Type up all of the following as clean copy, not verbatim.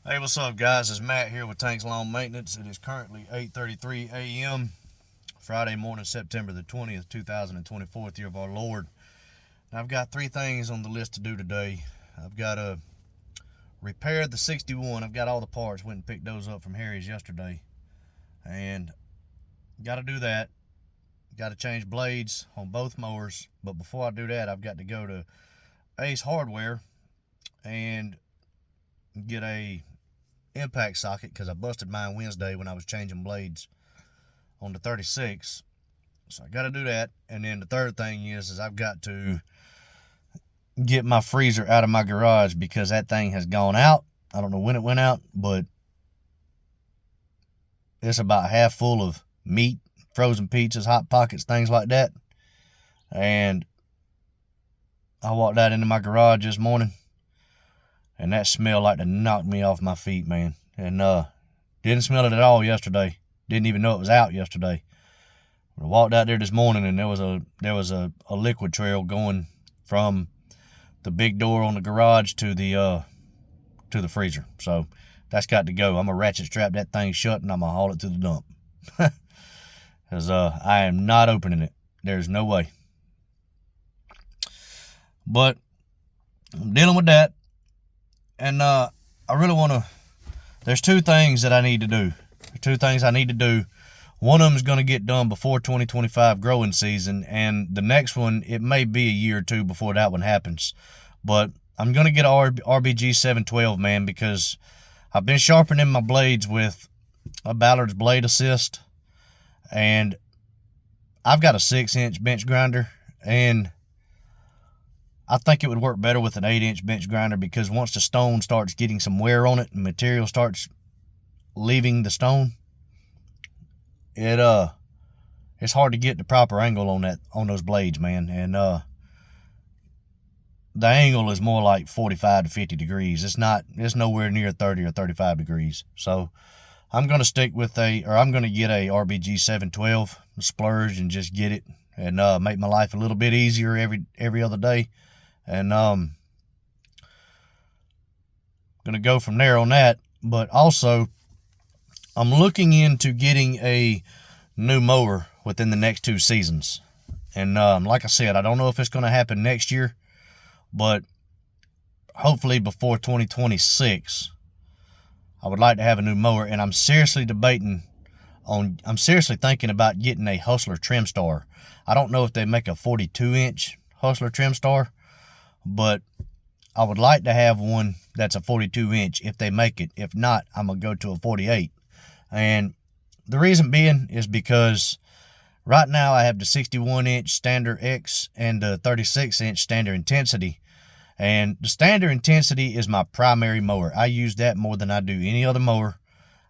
Hey, what's up, guys? It's Matt here with Tanks Lawn Maintenance. It is currently 8:33 a.m. Friday morning, September the 20th, 2024th year of our Lord. And I've got three things on the list to do today. I've got to repair the 61. I've got all the parts. Went and picked those up from Harry's yesterday, and got to do that. Got to change blades on both mowers. But before I do that, I've got to go to Ace Hardware and get a impact socket because I busted mine Wednesday when I was changing blades on the 36. So I got to do that. And then the third thing is I've got to get my freezer out of my garage because that thing has gone out. I don't know when it went out, but it's about half full of meat, frozen pizzas, hot pockets, things like that. And I walked out into my garage this morning, and that smelled like to knock me off my feet, man. And didn't smell it at all yesterday. Didn't even know it was out yesterday. I walked out there this morning, and there was a liquid trail going from the big door on the garage to the freezer. So that's got to go. I'm gonna ratchet strap that thing shut, and I'm gonna haul it to the dump. Because I am not opening it. There's no way. But I'm dealing with that. And I really want to, there's two things that I need to do. Two things I need to do. One of them is going to get done before 2025 growing season, and the next one, it may be a year or two before that one happens. But I'm going to get an RBG 712, man, because I've been sharpening my blades with a Ballard's Blade Assist, and I've got a 6-inch bench grinder, and I think it would work better with an 8-inch bench grinder because once the stone starts getting some wear on it and material starts leaving the stone, it's hard to get the proper angle on those blades, man. And the angle is more like 45 to 50 degrees. It's nowhere near 30 or 35 degrees. So I'm gonna get a RBG 712 splurge and just get it and make my life a little bit easier every other day. And gonna go from there on that. But also, I'm looking into getting a new mower within the next 2 seasons. And like I said, I don't know if it's gonna happen next year, but hopefully before 2026, I would like to have a new mower. And I'm seriously thinking about getting a Hustler Trim Star. I don't know if they make a 42-inch Hustler Trim Star, but I would like to have one that's a 42-inch if they make it. If not, I'm going to go to a 48. And the reason being is because right now I have the 61-inch Standard X and the 36-inch Standard Intensity. And the Standard Intensity is my primary mower. I use that more than I do any other mower.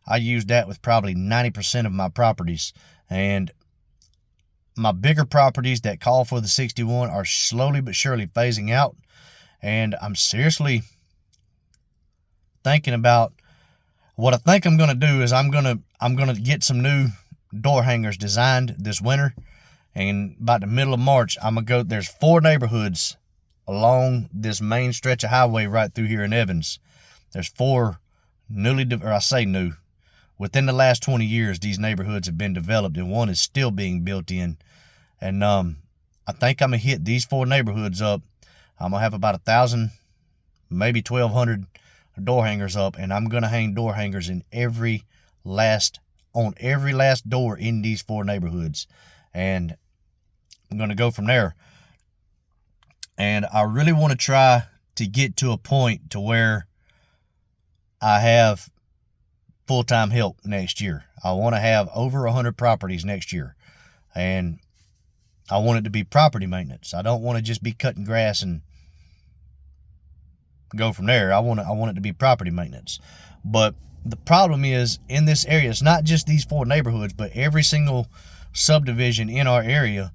I use that with probably 90% of my properties. And my bigger properties that call for the 61 are slowly but surely phasing out. And I'm seriously thinking about what I think I'm going to do is I'm going to get some new door hangers designed this winter. And by the middle of March, I'm going to go, there's 4 neighborhoods along this main stretch of highway right through here in Evans. There's 4 within the last 20 years, these neighborhoods have been developed, and one is still being built in. And I think I'm going to hit these 4 neighborhoods up. I'm going to have about 1,000, maybe 1,200 door hangers up, and I'm going to hang door hangers on every last door in these 4 neighborhoods. And I'm going to go from there. And I really want to try to get to a point to where I have full-time help next year. I want to have over 100 properties next year. And I want it to be property maintenance. I don't want to just be cutting grass and go from there. I want it to be property maintenance. But the problem is, in this area, it's not just these 4 neighborhoods, but every single subdivision in our area,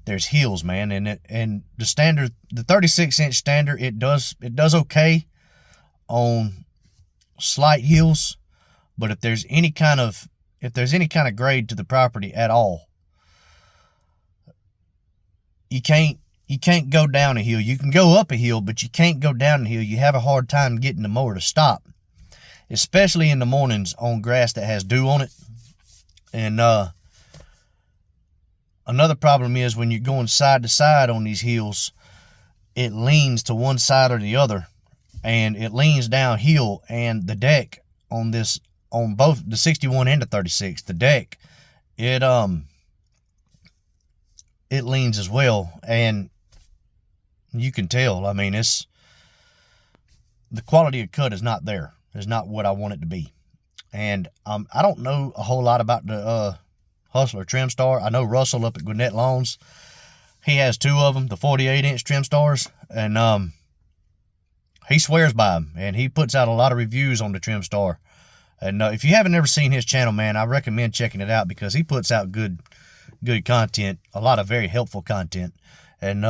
there's hills, man. And the 36-inch Standard, it does okay on slight hills. But if there's any kind of grade to the property at all, you can't go down a hill. You can go up a hill, but you can't go down a hill. You have a hard time getting the mower to stop. especially in the mornings on grass that has dew on it. And another problem is when you're going side to side on these hills, it leans to one side or the other, and it leans downhill. And the deck on this, on both the 61 and the 36, the deck, it leans as well, and you can tell. I mean, it's the quality of cut is not there. It's not what I want it to be. And I don't know a whole lot about the Hustler Trim Star. I know Russell up at Gwinnett Lawns, he has two of them, the 48-inch Trim Stars, and he swears by them, and he puts out a lot of reviews on the Trim Star. And if you haven't ever seen his channel, man, I recommend checking it out, because he puts out good content, a lot of very helpful content. And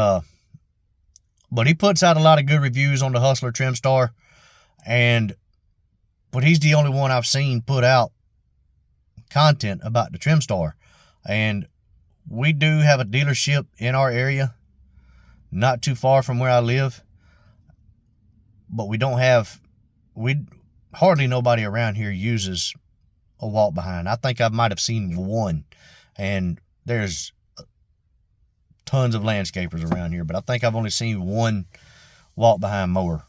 but he puts out a lot of good reviews on the Hustler Trim Star, but he's the only one I've seen put out content about the Trim Star. And we do have a dealership in our area, not too far from where I live, but hardly nobody around here uses a walk behind. I think I might have seen one, and there's tons of landscapers around here, but I think I've only seen one walk behind mower.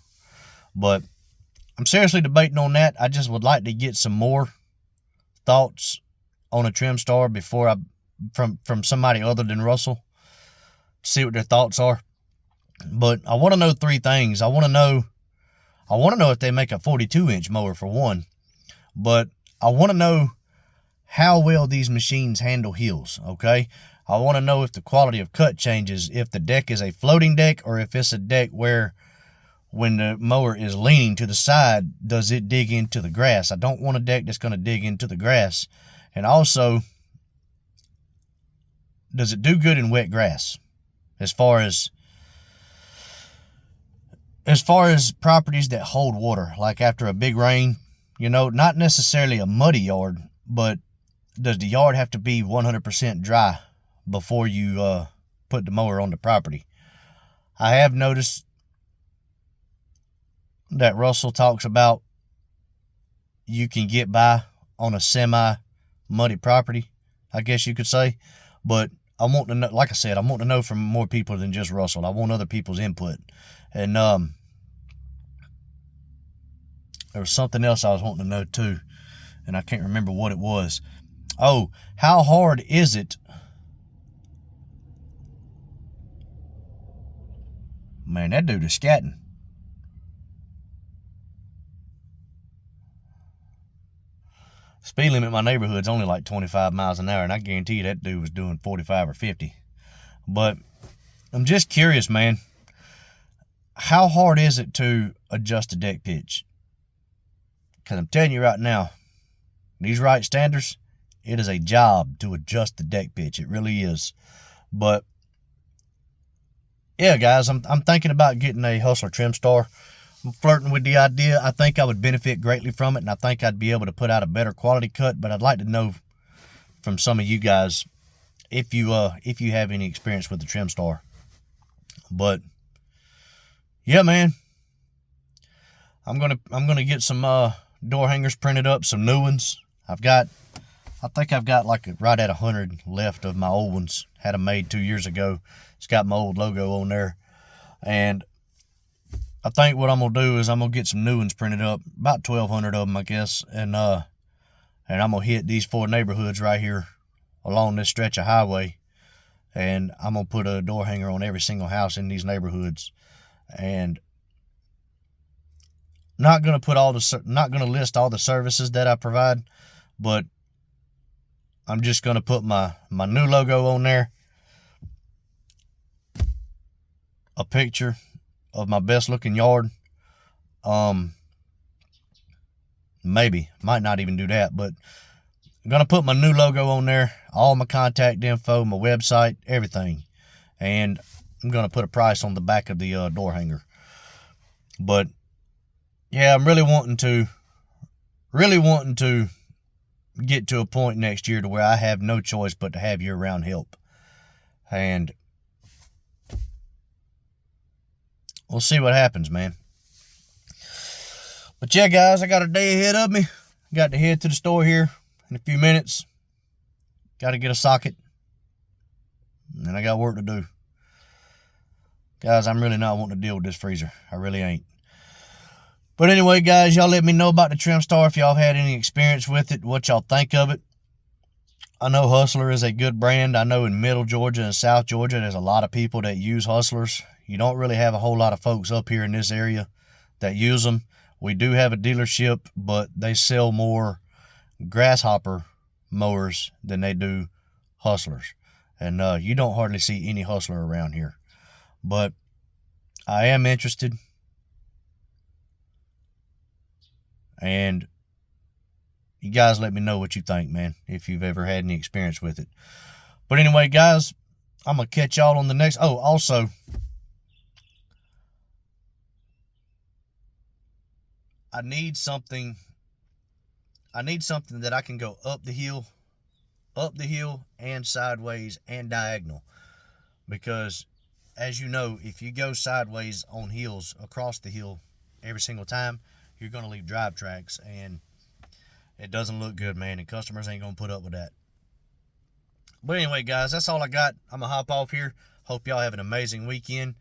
But I'm seriously debating on that. I just would like to get some more thoughts on a Trim Star before from somebody other than Russell, see what their thoughts are. But I want to know three things. I want to know if they make a 42-inch mower, for one, but I want to know how well these machines handle hills, okay? I want to know if the quality of cut changes, if the deck is a floating deck, or if it's a deck where when the mower is leaning to the side, does it dig into the grass? I don't want a deck that's going to dig into the grass. And also, does it do good in wet grass? As far as properties that hold water, like after a big rain, not necessarily a muddy yard, but does the yard have to be 100% dry before you put the mower on the property? I have noticed that Russell talks about you can get by on a semi-muddy property, I guess you could say. But I want to know, like I said, I want to know from more people than just Russell. I want other people's input. And there was something else I was wanting to know too, and I can't remember what it was. Oh, how hard is it? Man, that dude is scatting. Speed limit in my neighborhood's only like 25 miles an hour, and I guarantee you that dude was doing 45 or 50. But I'm just curious, man. How hard is it to adjust the deck pitch? Because I'm telling you right now, these right standers, it is a job to adjust the deck pitch. It really is. But yeah, guys, I'm thinking about getting a Hustler Trim Star. I'm flirting with the idea. I think I would benefit greatly from it, and I think I'd be able to put out a better quality cut. But I'd like to know from some of you guys if you have any experience with the Trim Star. But yeah, man, I'm gonna get some door hangers printed up, some new ones. I think I've got like right at 100 left of my old ones. Had them made 2 years ago. It's got my old logo on there, and I think what I'm going to do is I'm going to get some new ones printed up, about 1,200 of them, I guess, and I'm going to hit these 4 neighborhoods right here along this stretch of highway, and I'm going to put a door hanger on every single house in these neighborhoods. And not going to list all the services that I provide, but I'm just going to put my new logo on there, a picture of my best looking yard. Maybe, might not even do that, but I'm going to put my new logo on there, all my contact info, my website, everything. And I'm going to put a price on the back of the door hanger. But yeah, I'm really wanting to get to a point next year to where I have no choice but to have year-round help. And we'll see what happens, man. But yeah, guys, I got a day ahead of me. Got to head to the store here in a few minutes. Got to get a socket. And I got work to do. Guys, I'm really not wanting to deal with this freezer. I really ain't. But anyway, guys, y'all let me know about the Trimstar if y'all had any experience with it, what y'all think of it. I know Hustler is a good brand. I know in Middle Georgia and South Georgia, there's a lot of people that use Hustlers. You don't really have a whole lot of folks up here in this area that use them. We do have a dealership, but they sell more Grasshopper mowers than they do Hustlers. And you don't hardly see any Hustler around here. But I am interested. And you guys let me know what you think, man, if you've ever had any experience with it. But anyway, guys, I'm going to catch y'all on the next. Oh, also, I need something that I can go up the hill and sideways and diagonal. Because, as you know, if you go sideways on hills, across the hill every single time, you're going to leave drive tracks, and it doesn't look good, man, and customers ain't going to put up with that. But anyway, guys, that's all I got. I'm going to hop off here. Hope y'all have an amazing weekend.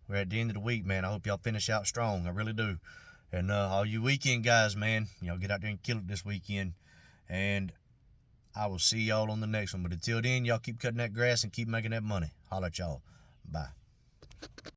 We're at the end of the week, man. I hope y'all finish out strong. I really do. And all you weekend guys, man, y'all get out there and kill it this weekend. And I will see y'all on the next one. But until then, y'all keep cutting that grass and keep making that money. Holla at y'all. Bye.